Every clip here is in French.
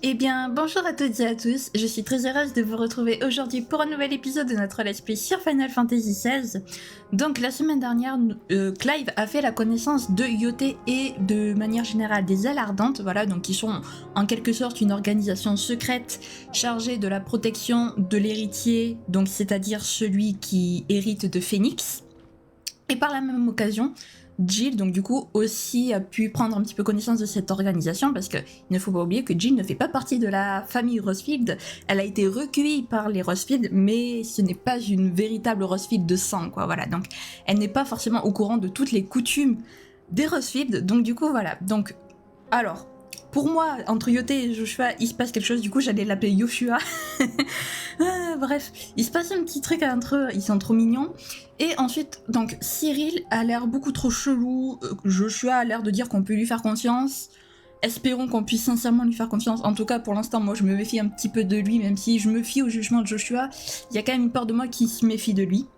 Eh bien, bonjour à toutes et à tous, je suis très heureuse de vous retrouver aujourd'hui pour un nouvel épisode de notre Let's Play sur Final Fantasy XVI. Donc la semaine dernière, Clive a fait la connaissance de Yote et de manière générale des Ailes Ardentes, voilà, donc qui sont en quelque sorte une organisation secrète chargée de la protection de l'héritier, donc c'est-à-dire celui qui hérite de Phénix. Et par la même occasion, Jill, donc du coup, aussi a pu prendre un petit peu connaissance de cette organisation parce qu'il ne faut pas oublier que Jill ne fait pas partie de la famille Rosefield. Elle a été recueillie par les Rosefield, mais ce n'est pas une véritable Rosefield de sang, quoi. Voilà, donc elle n'est pas forcément au courant de toutes les coutumes des Rosefield. Donc du coup, voilà. Donc, alors, pour moi, entre Yote et Joshua, il se passe quelque chose. Du coup, j'allais l'appeler Yoshua. Bref, il se passe un petit truc entre eux. Ils sont trop mignons. Et ensuite, donc Cyril a l'air beaucoup trop chelou. Joshua a l'air de dire qu'on peut lui faire confiance. Espérons qu'on puisse sincèrement lui faire confiance. En tout cas, pour l'instant, moi, je me méfie un petit peu de lui, même si je me fie au jugement de Joshua. Il y a quand même une part de moi qui se méfie de lui.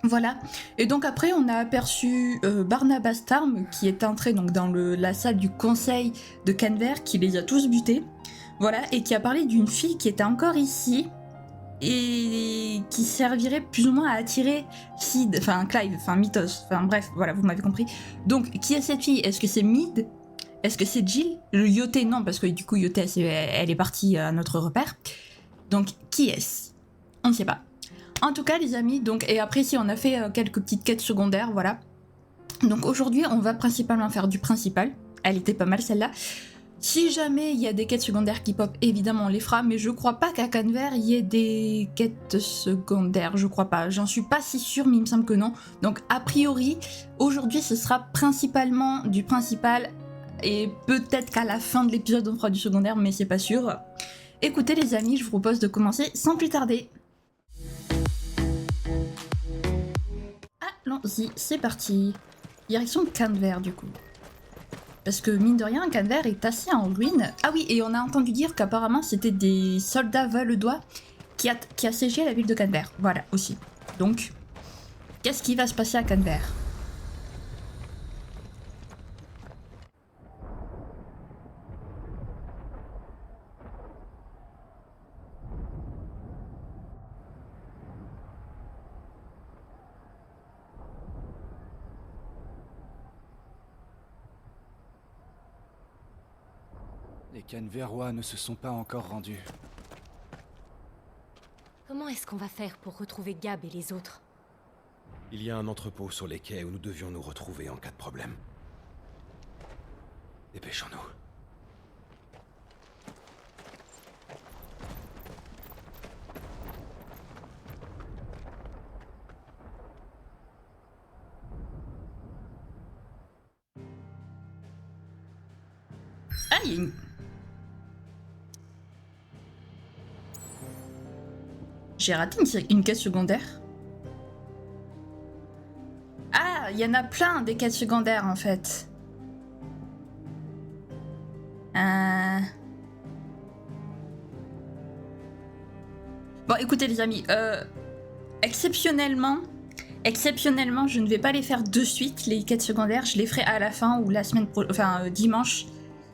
Voilà. Et donc après, on a aperçu Barnabas Tarm qui est entré donc dans la salle du conseil de Canver, qui les a tous butés. Voilà, et qui a parlé d'une fille qui était encore ici et qui servirait plus ou moins à attirer Sid, enfin Clive, enfin Mythos, enfin bref, voilà, vous m'avez compris. Donc, qui est cette fille? Est-ce que c'est Mid? Est-ce que c'est Jill? Le Yote, non, parce que du coup, Yote, elle est partie à notre repère. Donc, qui est-ce? On ne sait pas. En tout cas, les amis, donc, et après, si on a fait quelques petites quêtes secondaires, voilà. Donc aujourd'hui, on va principalement faire du principal. Elle était pas mal celle-là. Si jamais il y a des quêtes secondaires qui pop, évidemment on les fera, mais je crois pas qu'à Canver il y ait des quêtes secondaires, je crois pas. J'en suis pas si sûre, mais il me semble que non. Donc a priori, aujourd'hui ce sera principalement du principal, et peut-être qu'à la fin de l'épisode on fera du secondaire, mais c'est pas sûr. Écoutez les amis, je vous propose de commencer sans plus tarder. Allons-y, c'est parti. Direction Canver du coup. Parce que mine de rien, Canver est assez en ruine. Ah oui, et on a entendu dire qu'apparemment c'était des soldats valedois qui assiégeaient la ville de Canver. Voilà, aussi. Donc, qu'est-ce qui va se passer à Canver? Les Canverrois ne se sont pas encore rendus. Comment est-ce qu'on va faire pour retrouver Gab et les autres? Il y a un entrepôt sur les quais où nous devions nous retrouver en cas de problème. Dépêchons-nous. Ah, il y a une... J'ai raté une quête secondaire. Ah, il y en a plein des quêtes secondaires en fait. Bon, écoutez les amis, exceptionnellement, je ne vais pas les faire de suite, les quêtes secondaires, je les ferai à la fin ou la semaine dimanche.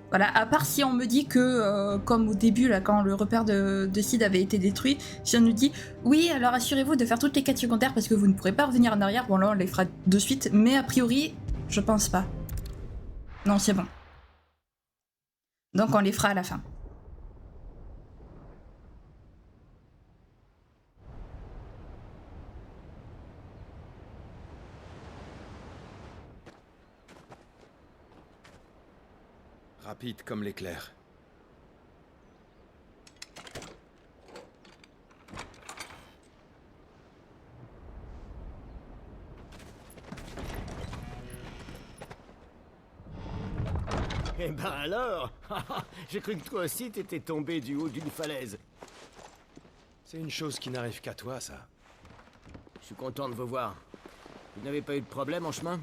Voilà, à part si on me dit que, comme au début, là, quand le repère de Sid avait été détruit, si on nous dit « Oui, alors assurez-vous de faire toutes les quêtes secondaires parce que vous ne pourrez pas revenir en arrière », bon là, on les fera de suite, mais a priori, je pense pas. Non, c'est bon. Donc on les fera à la fin. Rapide comme l'éclair. Eh ben alors j'ai cru que toi aussi t'étais tombé du haut d'une falaise. C'est une chose qui n'arrive qu'à toi, ça. Je suis content de vous voir. Vous n'avez pas eu de problème en chemin?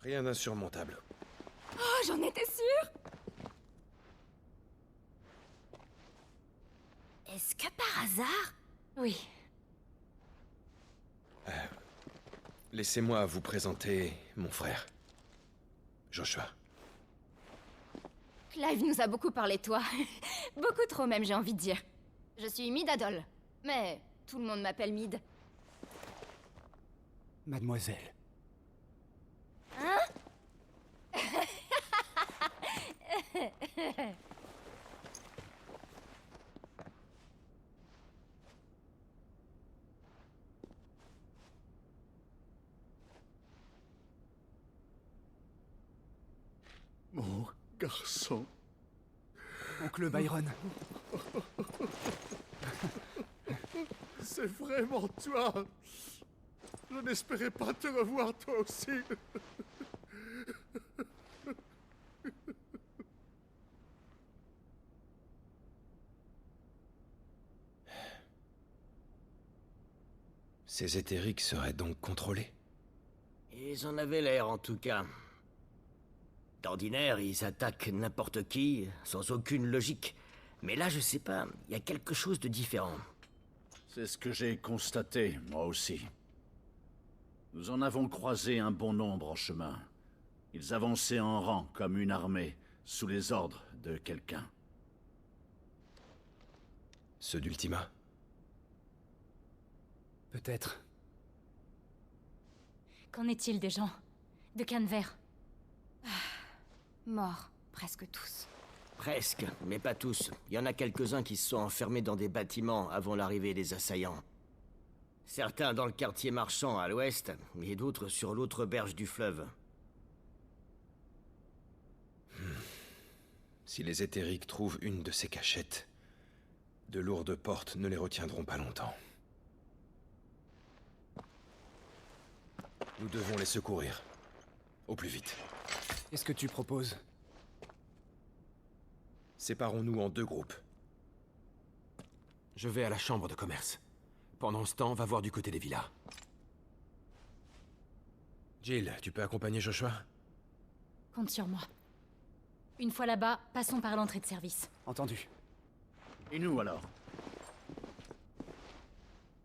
Rien d'insurmontable. Oh, j'en étais sûre! Est-ce que par hasard? Oui. Laissez-moi vous présenter mon frère, Joshua. Clive nous a beaucoup parlé de toi. Beaucoup trop même, j'ai envie de dire. Je suis Midadol, mais tout le monde m'appelle Mid. Mademoiselle. Mon garçon. Oncle Byron. C'est vraiment toi. Je n'espérais pas te revoir toi aussi. Ces éthériques seraient donc contrôlés? Ils en avaient l'air en tout cas. D'ordinaire, ils attaquent n'importe qui, sans aucune logique. Mais là, je sais pas, il y a quelque chose de différent. C'est ce que j'ai constaté, moi aussi. Nous en avons croisé un bon nombre en chemin. Ils avançaient en rang comme une armée, sous les ordres de quelqu'un. Ceux d'Ultima? Peut-être. Qu'en est-il des gens de Canver? Morts, presque tous. Presque, mais pas tous. Il y en a quelques-uns qui se sont enfermés dans des bâtiments avant l'arrivée des assaillants. Certains dans le quartier marchand à l'ouest, et d'autres sur l'autre berge du fleuve. Si les éthériques trouvent une de ces cachettes, de lourdes portes ne les retiendront pas longtemps. Nous devons les secourir. Au plus vite. Qu'est-ce que tu proposes? Séparons-nous en 2 groupes. Je vais à la chambre de commerce. Pendant ce temps, va voir du côté des villas. Jill, tu peux accompagner Joshua? Compte sur moi. Une fois là-bas, passons par l'entrée de service. Entendu. Et nous alors?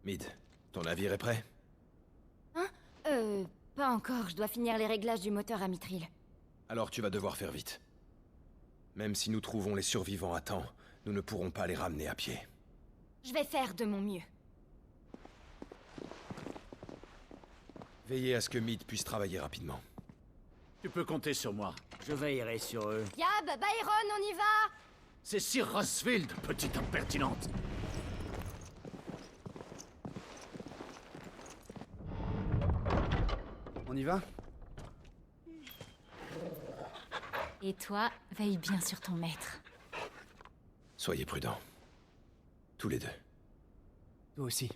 Mid, ton navire est prêt? Pas encore, je dois finir les réglages du moteur à Mithril. Alors tu vas devoir faire vite. Même si nous trouvons les survivants à temps, nous ne pourrons pas les ramener à pied. Je vais faire de mon mieux. Veillez à ce que Mid puisse travailler rapidement. Tu peux compter sur moi. Je veillerai sur eux. Gab, Byron, on y va! C'est Sir Rosfield, petite impertinente. On y va? Et toi, veille bien sur ton maître. Soyez prudents. Tous les 2. Toi aussi.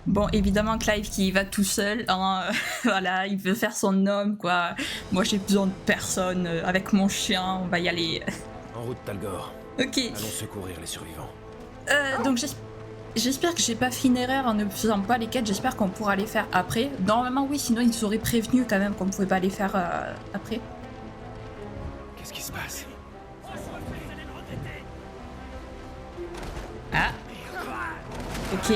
Bon, évidemment, Clive qui y va tout seul, hein, voilà, il veut faire son homme, quoi. Moi, j'ai besoin de personne, avec mon chien, on va y aller. En route, Talgor. Ok, Allons secourir les survivants. donc j'espère que j'ai pas fait une erreur en ne faisant pas les quêtes, j'espère qu'on pourra les faire après. Normalement, oui, sinon ils nous auraient prévenu quand même qu'on pouvait pas les faire après. Qu'est-ce qui se passe? Ah. Ok,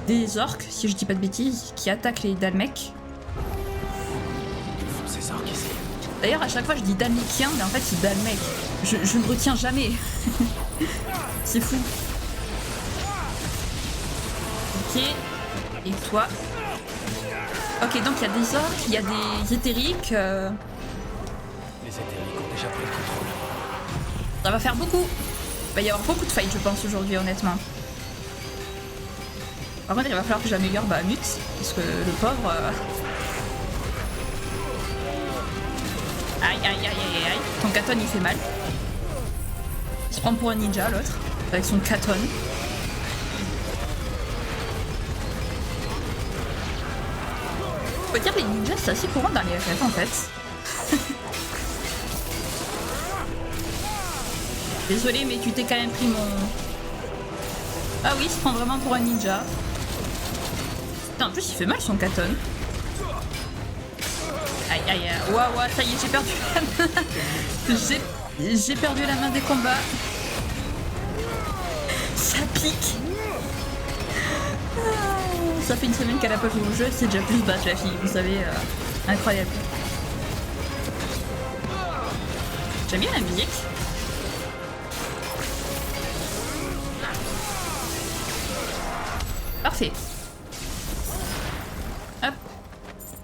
des orques, si je dis pas de bêtises, qui attaquent les Dalmecs. Que font ces orques ici? D'ailleurs, à chaque fois, je dis Dalmekiens, mais en fait, c'est Dalmec. Je ne retiens jamais. C'est fou. Ok. Et toi? Ok, donc il y a des orques, il y a des éthériques. Les éthériques ont déjà pris le contrôle. Ça va faire beaucoup. Il va y avoir beaucoup de fights, je pense, aujourd'hui, honnêtement. Par contre, il va falloir que j'améliore Bahamut, parce que le pauvre... Aïe, aïe, aïe, aïe, aïe. Ton katon, il fait mal. Il se prend pour un ninja, l'autre, avec son katon. Faut dire, les ninjas, c'est assez courant dans les FF, en fait. Désolé, mais tu t'es quand même pris mon... Ah oui, il se prend vraiment pour un ninja. Putain, en plus, il fait mal son katon. Aïe, aïe, aïe. Ouah, ouah, ça y est, j'ai perdu la main. J'ai perdu la main des combats. Ça pique. Ça fait une semaine qu'elle a pas joué au jeu, c'est déjà plus basse la fille, vous savez, incroyable. J'aime bien la musique. Parfait. Hop.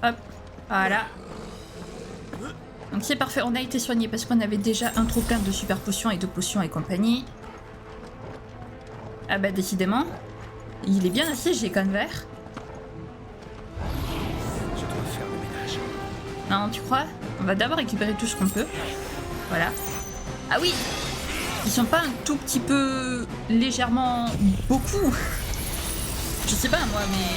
Hop. Voilà. Donc c'est parfait, on a été soigné parce qu'on avait déjà un trop plein de super potions et de potions et compagnie. Ah bah décidément. Il est bien assez, j'ai Canver. Je dois faire le ménage. Non, tu crois? On va d'abord récupérer tout ce qu'on peut. Voilà. Ah oui! Ils sont pas un tout petit peu légèrement beaucoup. Je sais pas moi, mais...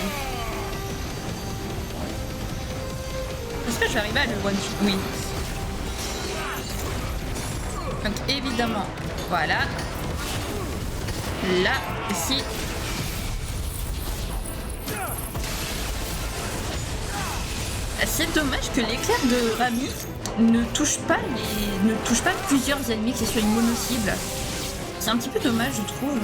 Est-ce que je vais arriver à le one-shot? Oui. Donc évidemment, voilà. Là, ici. C'est dommage que l'éclair de Rami ne touche pas plusieurs ennemis, que ce soit une mono-cible. C'est un petit peu dommage, je trouve.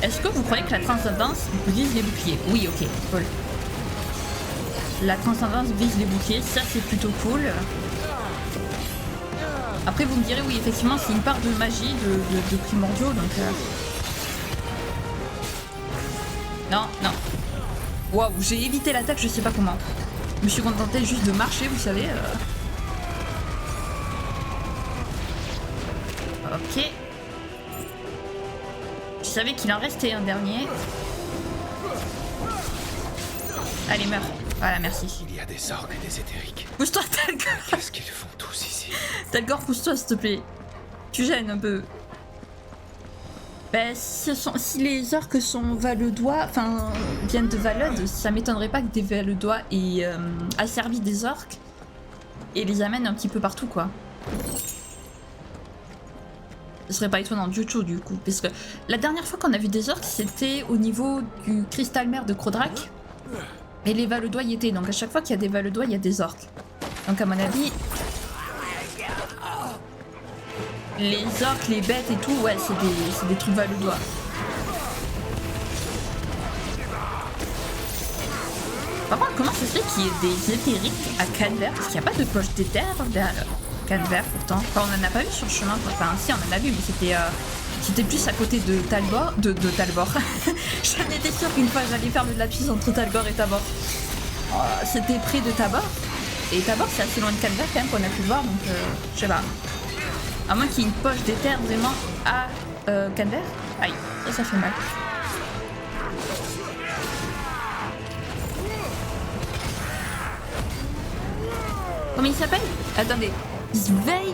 Est-ce que vous croyez que la transcendance vise les boucliers? Oui, ok, cool. La transcendance vise les boucliers, ça c'est plutôt cool. Après vous me direz, oui effectivement c'est une part de magie, de primordiaux, donc... Non, non. Waouh, j'ai évité l'attaque, je sais pas comment. Je me suis contentée juste de marcher, vous savez. Ok. Je savais qu'il en restait un dernier. Allez, meurs. Voilà, merci. Il y a des orques et des éthériques. Pousse-toi, Talgor. Qu'est-ce qu'ils font tous ici? Talgor, pousse-toi, s'il te plaît. Tu gênes un peu. Ben, si les orques sont Valedois, enfin, viennent de Valod, ça m'étonnerait pas que des Valedois aient asservi des orques et les amènent un petit peu partout, quoi. Ce serait pas étonnant du tout, du coup, parce que la dernière fois qu'on a vu des orques, c'était au niveau du cristal mer de Crodrak, et les Valedois y étaient, donc à chaque fois qu'il y a des Valedois, il y a des orques. Donc à mon avis... Les orques, les bêtes et tout, ouais, c'est des trucs valedois. Par contre, comment ça se fait qu'il y ait des éthériques à Canver? Parce qu'il n'y a pas de poche d'éther vers Canver pourtant. Enfin, on en a pas vu sur le chemin. Enfin, si, on en a vu, mais c'était plus à côté de Talbor. De Talbor. J'en étais sûre qu'une fois j'allais faire de lapsus entre Talbor et Tabor. C'était près de Tabor. Et Tabor, c'est assez loin de Canver quand même qu'on a pu le voir, donc je sais pas. À moins qu'il y ait une poche d'éther vraiment à Canver. Aïe, ça fait mal. Comment il s'appelle? Attendez. Sveidvard.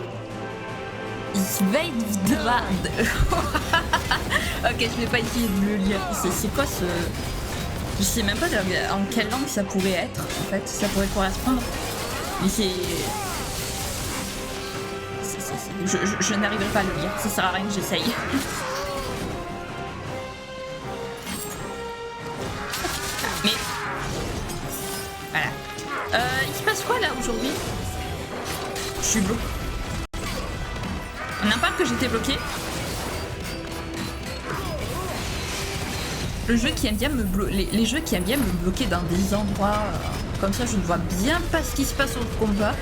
Ok, je vais pas essayer de le lire. C'est quoi ce... Je sais même pas en quelle langue ça pourrait être, en fait. Ça pourrait correspondre. Mais c'est... Je n'arriverai pas à le lire, ça sert à rien que j'essaye. Mais... Voilà. Il se passe quoi là aujourd'hui? Je suis bloqué. On n'a pas que j'étais bloqué. Le jeu qui aime bien me les jeux qui aiment bien me bloquer dans des endroits comme ça, je ne vois bien pas ce qui se passe au combat.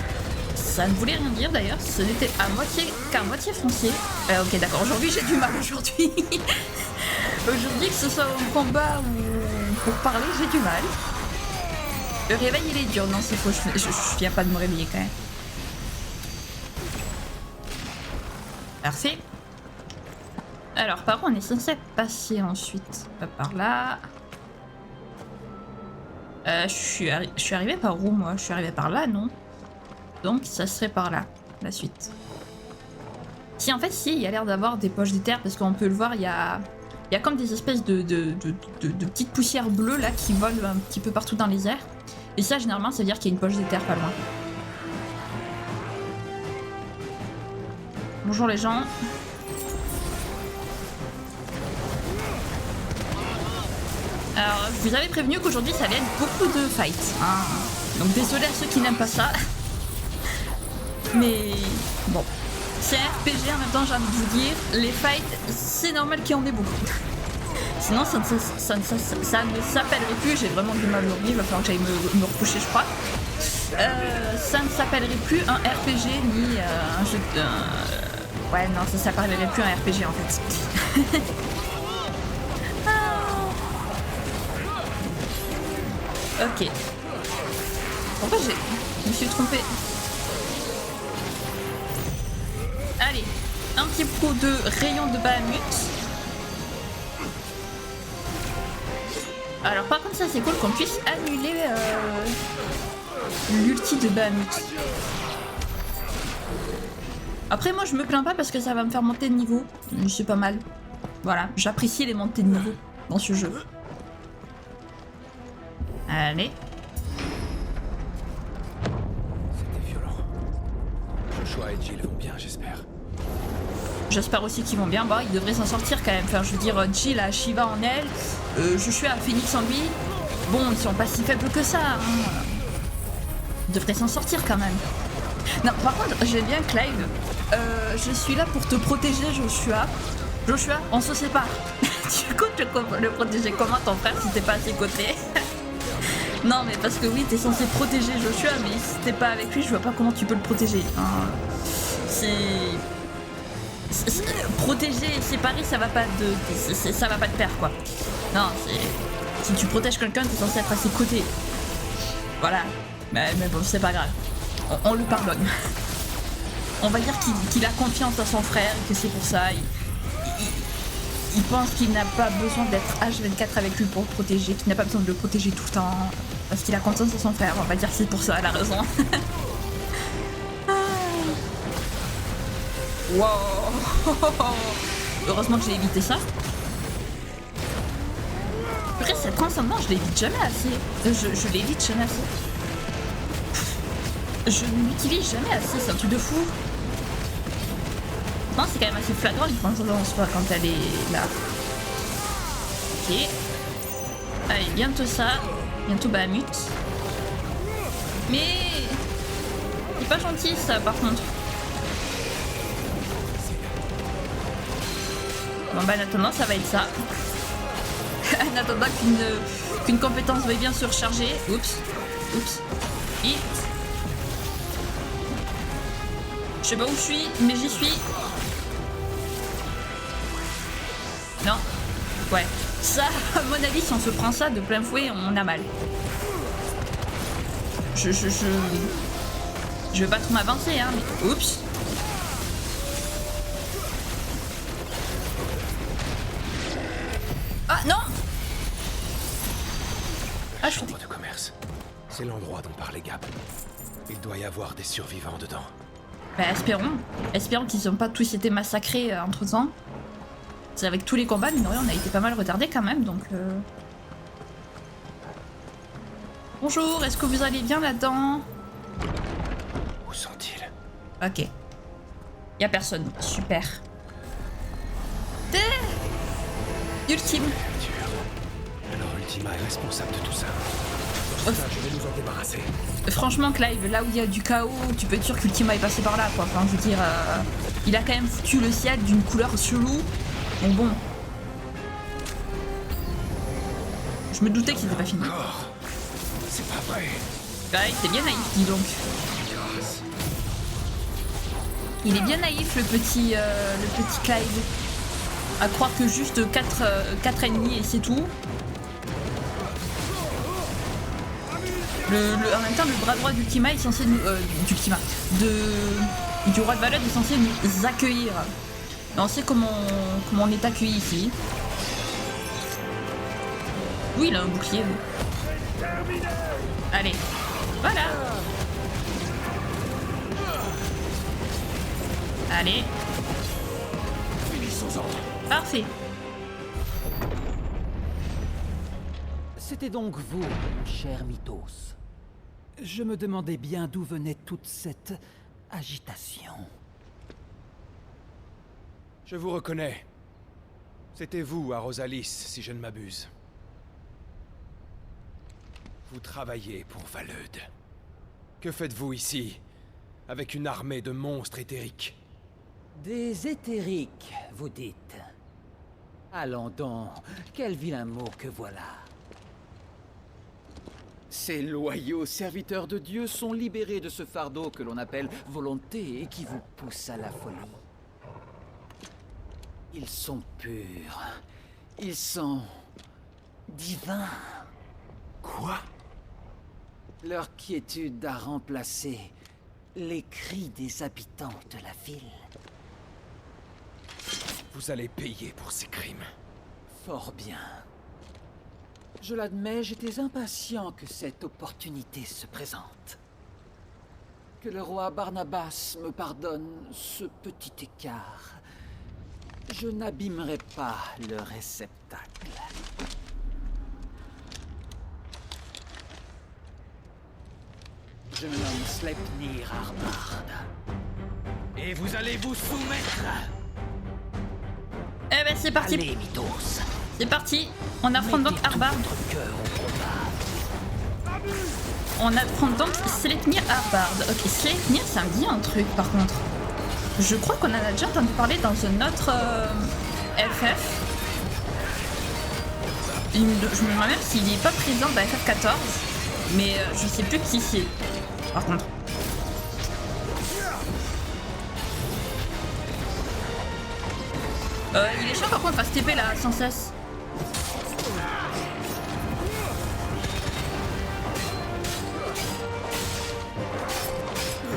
Ça ne voulait rien dire d'ailleurs, ce n'était qu'à moitié foncier. Ok d'accord, aujourd'hui j'ai du mal aujourd'hui. Aujourd'hui que ce soit en combat ou pour parler, j'ai du mal. Le réveil il est dur, non c'est faux, je viens pas de me réveiller quand même. Parfait. Alors par contre on est censé passer ensuite par là. Je suis arrivé par où moi? Je suis arrivé par là, non? Donc ça serait par là, la suite. Si en fait si, il y a l'air d'avoir des poches d'éther parce qu'on peut le voir, il y a comme des espèces de petites poussières bleues là qui volent un petit peu partout dans les airs. Et ça généralement ça veut dire qu'il y a une poche d'éther pas loin. Bonjour les gens. Alors je vous avais prévenu qu'aujourd'hui ça allait être beaucoup de fights. Hein. Donc désolé à ceux qui n'aiment pas ça. Mais bon, c'est un RPG en même temps, j'ai envie de vous dire, les fights, c'est normal qu'il y en ait beaucoup. Sinon, ça ne s'appellerait plus, j'ai vraiment du mal à l'oublier, il va falloir que j'aille me recoucher, je crois. Ça ne s'appellerait plus un RPG ni un jeu de... Ouais, non, ça s'appellerait plus un RPG en fait. Ok. Pourquoi je me suis trompée? Allez, un petit coup de rayon de Bahamut. Alors par contre ça c'est cool qu'on puisse annuler l'ulti de Bahamut. Après moi je me plains pas parce que ça va me faire monter de niveau. C'est pas mal. Voilà, j'apprécie les montées de niveau dans ce jeu. Allez. C'était violent. Joshua et Jill vont bien, j'espère. J'espère aussi qu'ils vont bien. Bah, ils devraient s'en sortir quand même. Enfin, je veux dire, Jill a Shiva en elle, Joshua a Phoenix en lui. Bon, ils sont pas si faibles que ça. Hein. Ils devraient s'en sortir quand même. Non, par contre, j'aime bien Clive. Je suis là pour te protéger, Joshua. Joshua, on se sépare. Tu comptes le protéger comment ton frère si t'es pas à ses côtés? Non, mais parce que oui, t'es censé protéger Joshua, mais si t'es pas avec lui, je vois pas comment tu peux le protéger. Hein. Protéger et séparer, ça va pas de pair, quoi. Non, si tu protèges quelqu'un, t'es censé être à ses côtés. Voilà. Mais bon, c'est pas grave. On lui pardonne. On va dire qu'il a confiance à son frère et que c'est pour ça. Il pense qu'il n'a pas besoin d'être H24 avec lui pour le protéger, qu'il n'a pas besoin de le protéger tout le temps. Parce qu'il a confiance en son frère. On va dire que c'est pour ça, elle a raison. Wow. Heureusement que j'ai évité ça. Après, cette transcendance, je l'évite jamais assez. Je l'évite jamais assez. Je ne l'utilise jamais assez, c'est un truc de fou. Non, c'est quand même assez flagrant une transcendance quand elle est là. Ok. Allez, bientôt ça. Bientôt Bahamut. Mais... c'est pas gentil ça par contre. Bon bah en attendant ça va être ça. En attendant qu'une compétence veuille bien se recharger. Oups. Et... je sais pas où je suis, mais j'y suis. Non. Ouais. Ça, à mon avis, si on se prend ça de plein fouet, on a mal. Je vais pas trop m'avancer, hein, mais... oups. Ah, non. Ah, je... Chambre de commerce. C'est l'endroit dont parlait Gab. Il doit y avoir des survivants dedans. Bah, espérons qu'ils n'ont pas tous été massacrés entre temps. C'est avec tous les combats, mine de rien, on a été pas mal retardés quand même, donc... Bonjour, est-ce que vous allez bien là-dedans? Où sont-ils? Ok. Y'a personne, super. Ultime. Alors Ultima est responsable de tout ça. Je vais nous en débarrasser. Franchement, Clive, là où il y a du chaos, tu peux être sûr qu'Ultima est passé par là, quoi. Enfin, je veux dire, il a quand même foutu le ciel d'une couleur chelou. Donc bon. Je me doutais que c'était pas fini. Encore. C'est pas vrai. Ouais, t'es bien naïf, dis donc. Il est bien naïf, le petit Clive. À croire que juste 4 ennemis et c'est tout. En même temps, le bras droit d'Ultima est censé nous... du roi de Valod est censé nous accueillir. Et on sait comment on est accueilli ici. Oui, il a un bouclier. Oui. Allez, voilà. Allez. Parfait. C'était donc vous, mon cher Mythos. Je me demandais bien d'où venait toute cette agitation. Je vous reconnais. C'était vous, à Rosalis, si je ne m'abuse. Vous travaillez pour Valud. Que faites-vous ici, avec une armée de monstres éthériques? Des éthériques, vous dites. Allons donc, quel vilain mot que voilà. Ces loyaux serviteurs de Dieu sont libérés de ce fardeau que l'on appelle volonté et qui vous pousse à la folie. Ils sont purs. Ils sont divins. Quoi? Leur quiétude a remplacé les cris des habitants de la ville. Vous allez payer pour ces crimes. Fort bien. Je l'admets, j'étais impatient que cette opportunité se présente. Que le roi Barnabas me pardonne ce petit écart. Je n'abîmerai pas le réceptacle. Je me nomme Sleipnir Harbard. Et vous allez vous soumettre. Eh ben c'est parti. Allez, Mythos. C'est parti. On affronte donc Harbard. On affronte donc Sleipnir Harbard. Ok, Sleipnir, ça me dit un truc par contre. Je crois qu'on en a déjà entendu parler dans un autre FF. Je me demande même s'il n'est pas présent dans FF14. Mais je sais plus qui c'est. Par contre. Il est chiant par contre à se TP là sans cesse.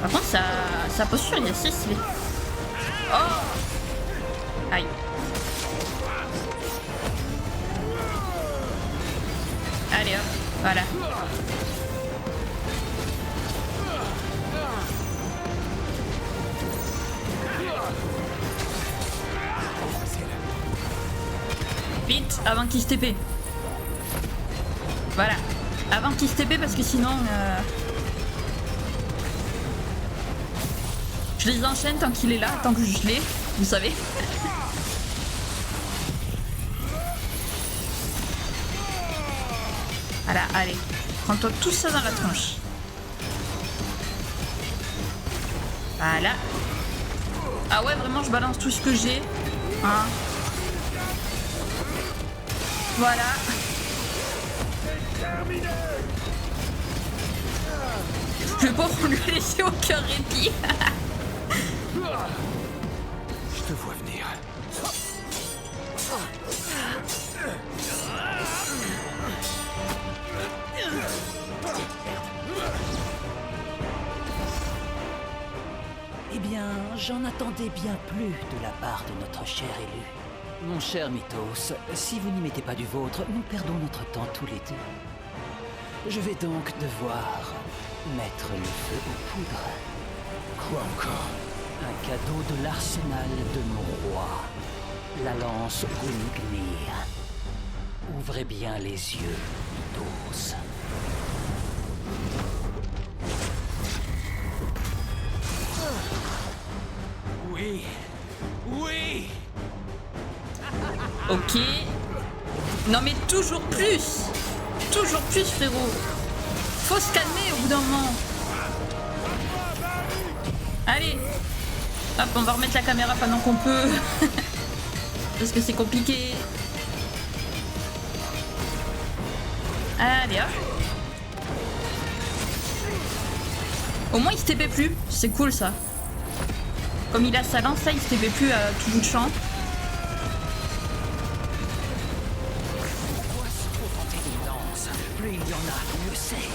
Par contre sa posture il est assez stylé. Oh. Aïe. Allez hop, voilà. Vite, avant qu'il se TP. Voilà. Avant qu'il se TP parce que sinon... Je les enchaîne tant qu'il est là, tant que je l'ai, vous savez. Voilà, allez. Prends-toi tout ça dans la tronche. Voilà. Ah ouais, vraiment, je balance tout ce que j'ai. Hein. Voilà. Je vais pas lui laisser aucun répit. Je te vois venir. Eh bien, j'en attendais bien plus de la part de notre cher élu. Mon cher Mythos, si vous n'y mettez pas du vôtre, nous perdons notre temps tous les deux. Je vais donc devoir mettre le feu aux poudres. Quoi encore? Un cadeau de l'arsenal de mon roi, la lance Gungnir. Ouvrez bien les yeux, Mythos. Oui. Oui. Ok. Non mais toujours plus. Toujours plus frérot. Faut se calmer au bout d'un moment. Allez. Hop, on va remettre la caméra pendant qu'on peut. Parce que c'est compliqué. Allez hop. Au moins il se TP plus. C'est cool ça. Comme il a sa lance, là il se TP plus à tout bout de champ. Plus il y en a, mieux c'est.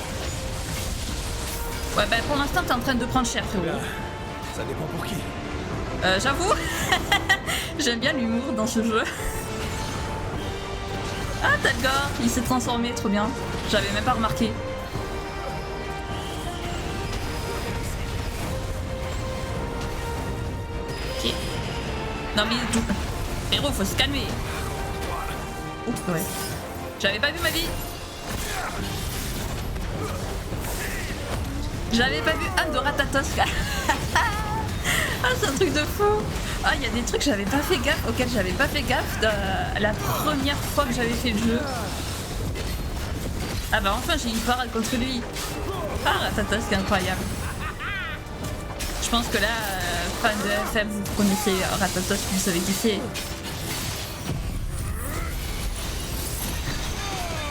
Ouais bah pour l'instant t'es en train de prendre cher frérot. Ça dépend pour qui. J'avoue. J'aime bien l'humour dans ce jeu. Ah Talgor, il s'est transformé, trop bien. J'avais même pas remarqué. Ok. Non mais tout. Héros, faut se calmer. Oups, ouais. J'avais pas vu ma vie. J'avais pas vu Anne de Ratatos. Ah, c'est un truc de fou. Ah, il y a des trucs que j'avais pas fait gaffe, auxquels j'avais pas fait gaffe la première fois que j'avais fait le jeu. Ah bah enfin, j'ai une parade contre lui. Ah, Ratatos, c'est incroyable. Je pense que là, fan de FF, vous connaissez Ratatos, vous savez qui c'est.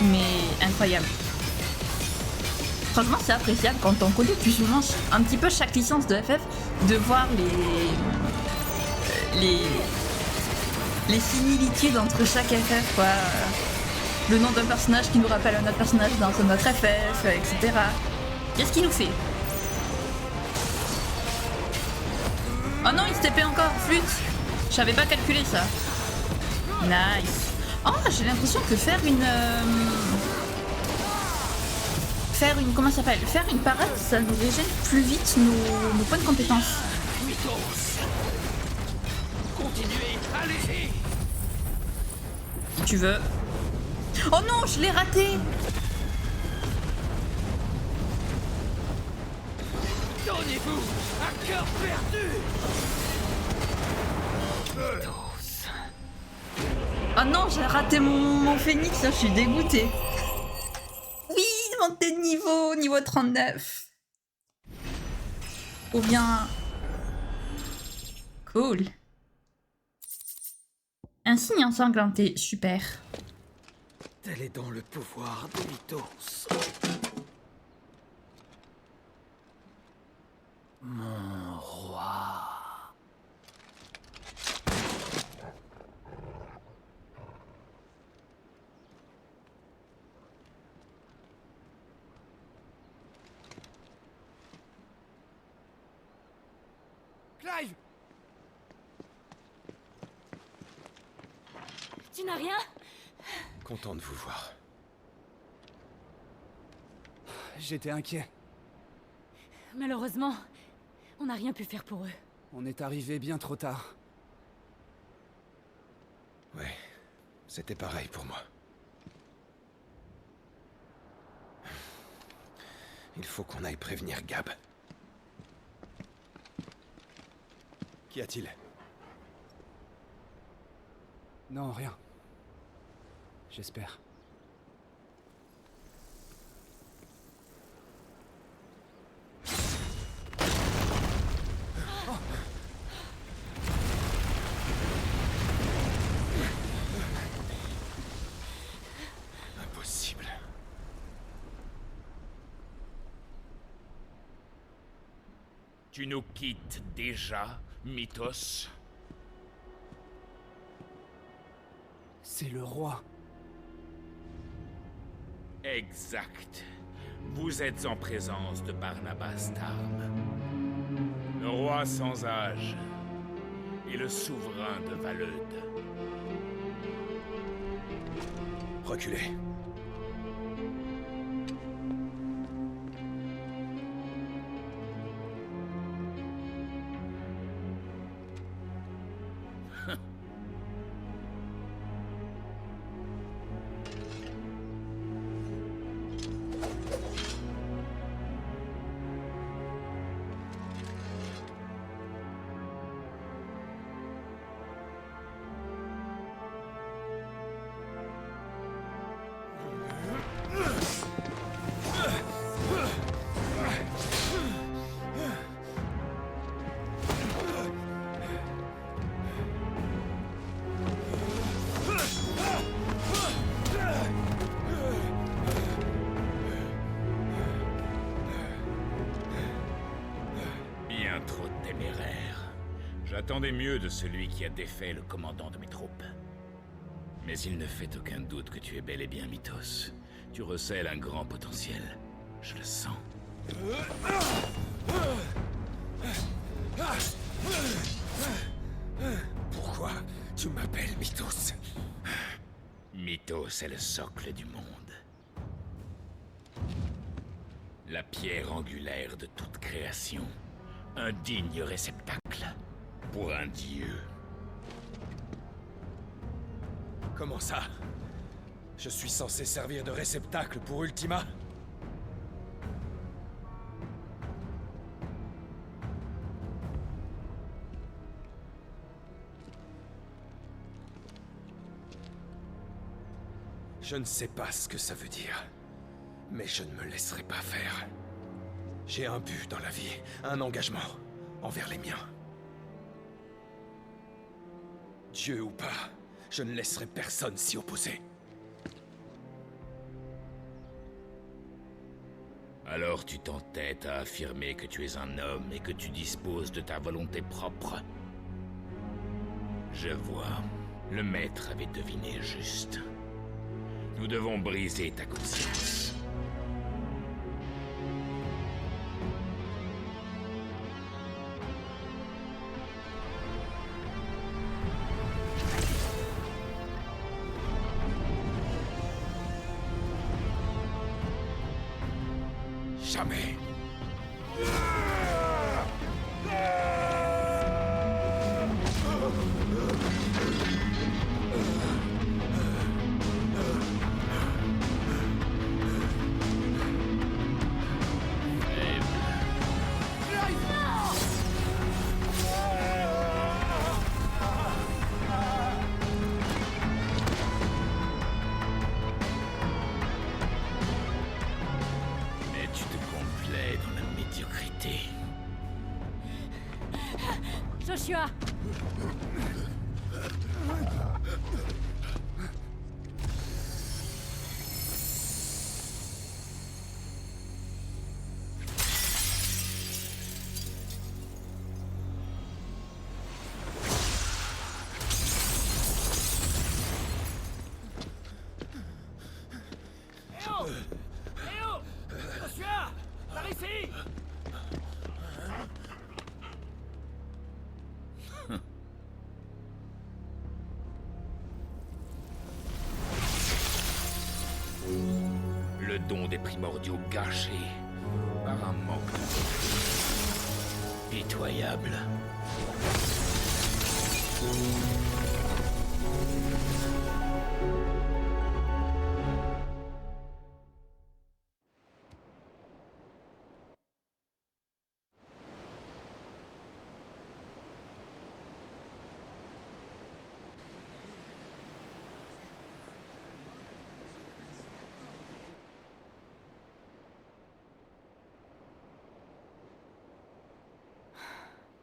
mais incroyable. Franchement, c'est appréciable quand on connaît plus ou moins un petit peu chaque licence de FF, de voir les similitudes entre chaque FF, quoi. Le nom d'un personnage qui nous rappelle un autre personnage dans un autre FF, etc. Qu'est-ce qu'il nous fait? Oh non, il se TP encore, flûte. J'avais pas calculé ça. Nice. Oh, j'ai l'impression que faire une... comment ça s'appelle? Faire une parade, ça nous régène plus vite nos points de compétence. Continuez, allez-y. Si tu veux. Oh non, je l'ai raté. Donnez-vous un cœur perdu. Oh non, j'ai raté mon phénix, je suis dégoûtée. Oui, montée de niveau 39. Ou bien... Cool. Un signe ensanglanté, super. Tel est donc le pouvoir de Mythos. Mon roi. Clive! Tu n'as rien? Content de vous voir. J'étais inquiet. Malheureusement, on n'a rien pu faire pour eux. On est arrivé bien trop tard. Ouais, c'était pareil pour moi. Il faut qu'on aille prévenir Gab. Qu'y a-t-il? Non, rien. J'espère. Impossible. Tu nous quittes déjà, Mythos? C'est le roi. Exact. Vous êtes en présence de Barnabas Tarm, le roi sans âge et le souverain de Valeude. Reculez. Bien trop téméraire. J'attendais mieux de celui qui a défait le commandant de mes troupes. Mais il ne fait aucun doute que tu es bel et bien Mythos. Tu recèles un grand potentiel. Je le sens. Pourquoi tu m'appelles Mythos? Mythos est le socle du monde. La pierre angulaire de toute création. Un digne réceptacle pour un dieu. Comment ça? Je suis censé servir de réceptacle pour Ultima? Je ne sais pas ce que ça veut dire, mais je ne me laisserai pas faire. J'ai un but dans la vie, un engagement envers les miens. Dieu ou pas, je ne laisserai personne s'y opposer. Alors tu t'entêtes à affirmer que tu es un homme et que tu disposes de ta volonté propre. Je vois. Le maître avait deviné juste. Nous devons briser ta conscience. Jamais. Mais tu te complais dans la médiocrité. Joshua! Joshua! Par ici! Le don des primordiaux gâché par un manque de... Pitoyable.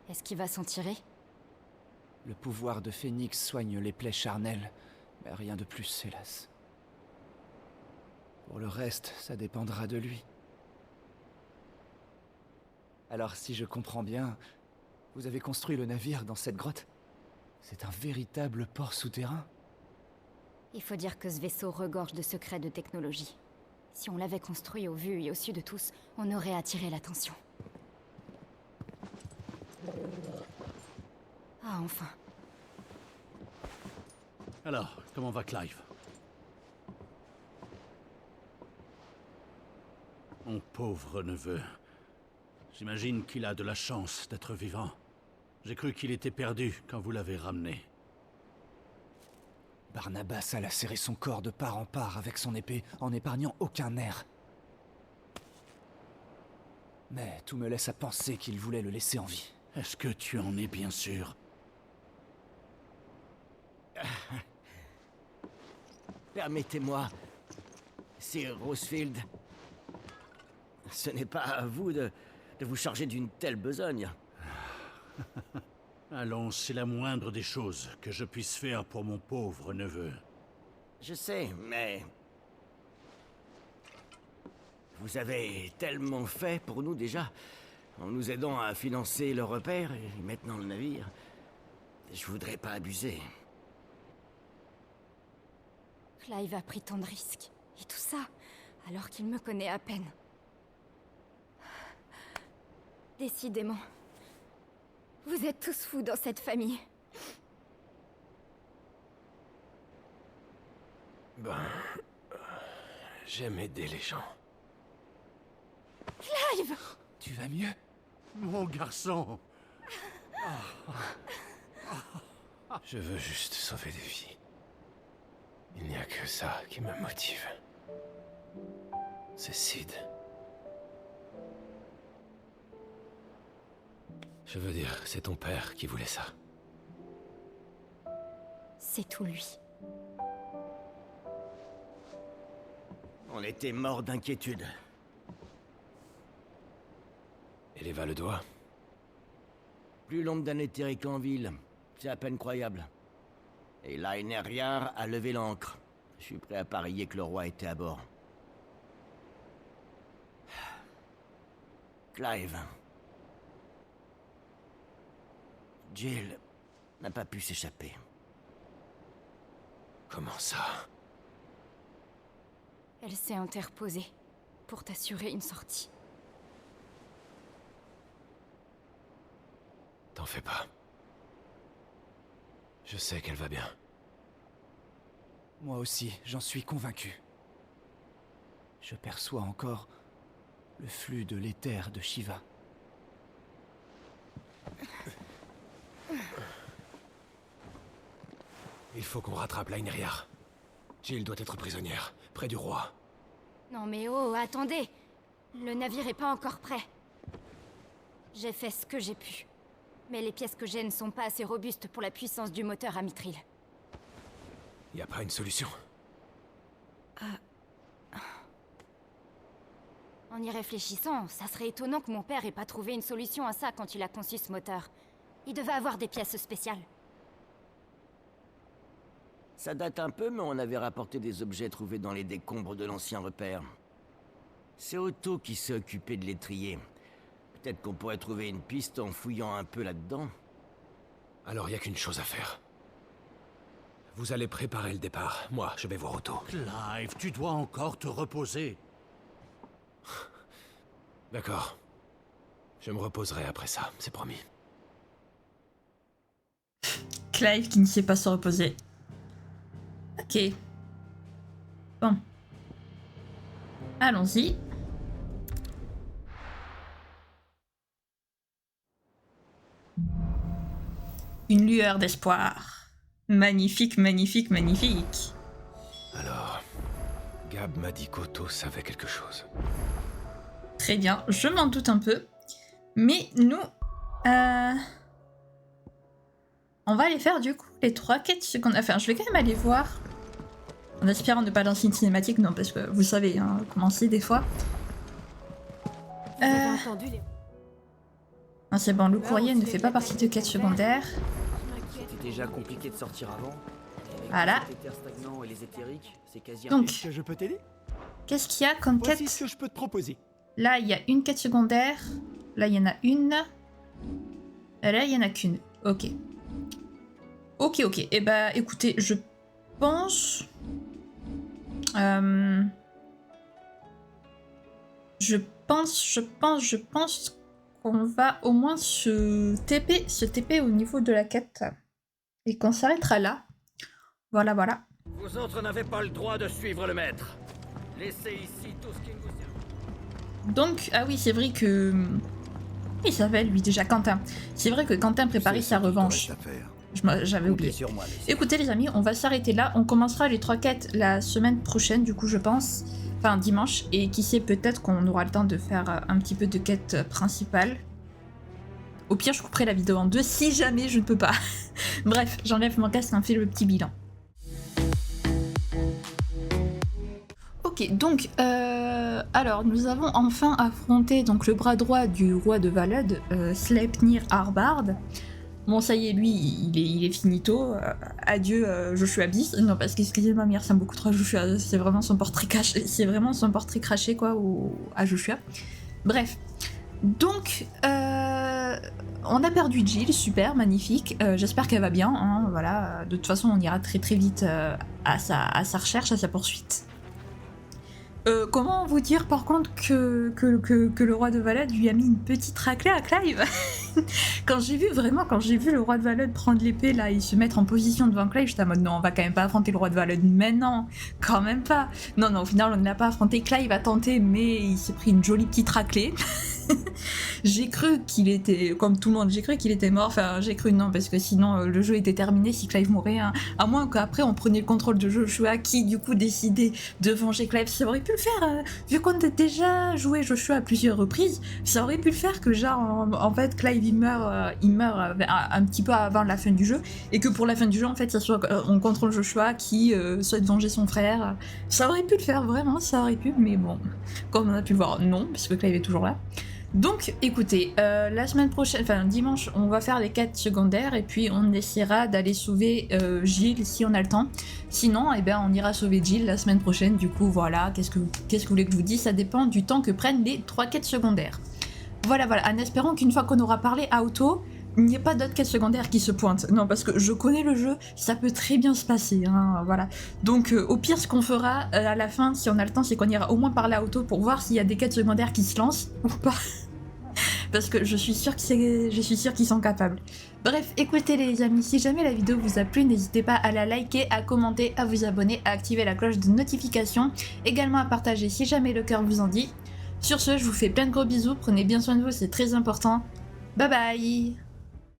Est-ce qu'il va s'en tirer? Le pouvoir de Phénix soigne les plaies charnelles, mais rien de plus, hélas. Pour le reste, ça dépendra de lui. Alors si je comprends bien, vous avez construit le navire dans cette grotte? C'est un véritable port souterrain? Il faut dire que ce vaisseau regorge de secrets de technologie. Si on l'avait construit au vu et au su de tous, on aurait attiré l'attention. Ah, enfin. Alors, comment va Clive? Mon pauvre neveu. J'imagine qu'il a de la chance d'être vivant. J'ai cru qu'il était perdu quand vous l'avez ramené. Barnabas a lacéré son corps de part en part avec son épée en n'épargnant aucun nerf. Mais tout me laisse à penser qu'il voulait le laisser en vie. Est-ce que tu en es bien sûr? Permettez-moi, Sir Rosefield. Ce n'est pas à vous de vous charger d'une telle besogne. Allons, c'est la moindre des choses que je puisse faire pour mon pauvre neveu. Je sais, mais... Vous avez tellement fait pour nous déjà, en nous aidant à financer le repère et maintenant le navire. Je voudrais pas abuser. Clive a pris tant de risques. Et tout ça, alors qu'il me connaît à peine. Décidément. Vous êtes tous fous dans cette famille. J'aime aider les gens. Clive! Tu vas mieux? Mon garçon! Je veux juste sauver des vies. Il n'y a que ça qui me motive. C'est Sid. Je veux dire, c'est ton père qui voulait ça. C'est tout lui. On était morts d'inquiétude. Et les Valedois? Plus l'ombre d'un éthérique en ville, c'est à peine croyable. Et Laeneriar a levé l'ancre. Je suis prêt à parier que le roi était à bord. Clive. Jill n'a pas pu s'échapper. Comment ça? Elle s'est interposée pour t'assurer une sortie. T'en fais pas. Je sais qu'elle va bien. Moi aussi, j'en suis convaincu. Je perçois encore le flux de l'éther de Shiva. Il faut qu'on rattrape Leinriar. Jill doit être prisonnière, près du roi. Non mais oh, attendez! Le navire est pas encore prêt. J'ai fait ce que j'ai pu. Mais les pièces que j'ai ne sont pas assez robustes pour la puissance du moteur à mitril. Y a pas une solution? En y réfléchissant, ça serait étonnant que mon père ait pas trouvé une solution à ça quand il a conçu ce moteur. Il devait avoir des pièces spéciales. Ça date un peu, mais on avait rapporté des objets trouvés dans les décombres de l'ancien repère. C'est Otto qui s'est occupé de les trier. Peut-être qu'on pourrait trouver une piste en fouillant un peu là-dedans. Alors y a qu'une chose à faire. Vous allez préparer le départ. Moi, je vais voir Otto. Clive, tu dois encore te reposer. D'accord. Je me reposerai après ça, c'est promis. Clive qui ne sait pas se reposer. Ok. Bon. Allons-y. Une lueur d'espoir. Magnifique, magnifique, magnifique. Alors, Gab m'a dit qu'Otto savait quelque chose. Très bien, je m'en doute un peu. Mais nous... on va aller faire du coup les 3 quêtes secondaires. Enfin, je vais quand même aller voir. En espérant ne pas lancer une cinématique, non, parce que vous savez hein, comment c'est des fois. Vous avez entendu les... Non, c'est bon, le courrier ne fait pas partie de quêtes secondaires. C'était déjà compliqué de sortir avant. Voilà. Les éthers stagnants et les éthériques, c'est quasi Donc, Est-ce que je peux t'aider? qu'est-ce qu'il y a comme Voici quête? ce que je peux te proposer. Là, il y a une quête secondaire. Là, il y en a une. Et là, il y en a qu'une. Ok. Ok. Eh bah, écoutez, je pense... Je pense qu'on va au moins se TP au niveau de la quête. Et qu'on s'arrêtera là. Voilà. Vous autres n'avez pas le droit de suivre le maître. Laissez ici tout ce qui ne vous sert. Donc, ah oui, c'est vrai que... Il s'appelle, lui, déjà, Quentin. C'est vrai que Quentin préparait sa revanche. J'avais oublié. sur moi, mais Écoutez, les amis, on va s'arrêter là. On commencera les 3 quêtes la semaine prochaine, du coup, je pense. Enfin, dimanche. Et qui sait, peut-être qu'on aura le temps de faire un petit peu de quête principale. Au pire, je couperai la vidéo en 2 si jamais je ne peux pas. Bref, j'enlève mon casque et on fait le petit bilan. Ok, donc, alors, nous avons enfin affronté donc, le bras droit du roi de Valad, Sleipnir Harbard. Bon, ça y est, lui, il est finito. Adieu, Joshua Bis. Non, parce qu'excusez-moi, mais il ressemble beaucoup trop à Joshua. C'est vraiment son portrait caché. C'est vraiment son portrait craché, quoi, à Joshua. Bref. Donc, on a perdu Jill, super, magnifique. J'espère qu'elle va bien. Hein, voilà. De toute façon, on ira très très vite à sa recherche, à sa poursuite. Comment vous dire par contre que le roi de Valad lui a mis une petite raclée à Clive? Quand j'ai vu le roi de Valad prendre l'épée là et se mettre en position devant Clive, j'étais en mode non, on va quand même pas affronter le roi de Valad, mais non, quand même pas. Non, au final on ne l'a pas affronté, Clive a tenté mais il s'est pris une jolie petite raclée. J'ai cru qu'il était, comme tout le monde, j'ai cru qu'il était mort, enfin j'ai cru non parce que sinon le jeu était terminé si Clive mourait, hein. À moins qu'après on prenait le contrôle de Joshua qui du coup décidait de venger Clive, ça aurait pu le faire, vu qu'on a déjà joué Joshua à plusieurs reprises, ça aurait pu le faire que genre en fait Clive il meurt un petit peu avant la fin du jeu et que pour la fin du jeu en fait ça soit on contrôle Joshua qui souhaite venger son frère, ça aurait pu le faire vraiment, ça aurait pu, mais bon, comme on a pu le voir non, parce que Clive est toujours là. Donc, écoutez, la semaine prochaine, enfin dimanche, on va faire les quêtes secondaires et puis on essaiera d'aller sauver Jill si on a le temps. Sinon, eh ben, on ira sauver Jill la semaine prochaine. Du coup, voilà, qu'est-ce que vous voulez que je vous dise? Ça dépend du temps que prennent les 3 quêtes secondaires. Voilà, en espérant qu'une fois qu'on aura parlé à Auto, il n'y ait pas d'autres quêtes secondaires qui se pointent. Non, parce que je connais le jeu, ça peut très bien se passer, hein, voilà. Donc au pire, ce qu'on fera à la fin, si on a le temps, c'est qu'on ira au moins parler à Auto pour voir s'il y a des quêtes secondaires qui se lancent ou pas. Parce que je suis sûre qu'ils sont capables. Bref, écoutez les amis, si jamais la vidéo vous a plu, n'hésitez pas à la liker, à commenter, à vous abonner, à activer la cloche de notification, également à partager si jamais le cœur vous en dit. Sur ce, je vous fais plein de gros bisous, prenez bien soin de vous, c'est très important. Bye bye.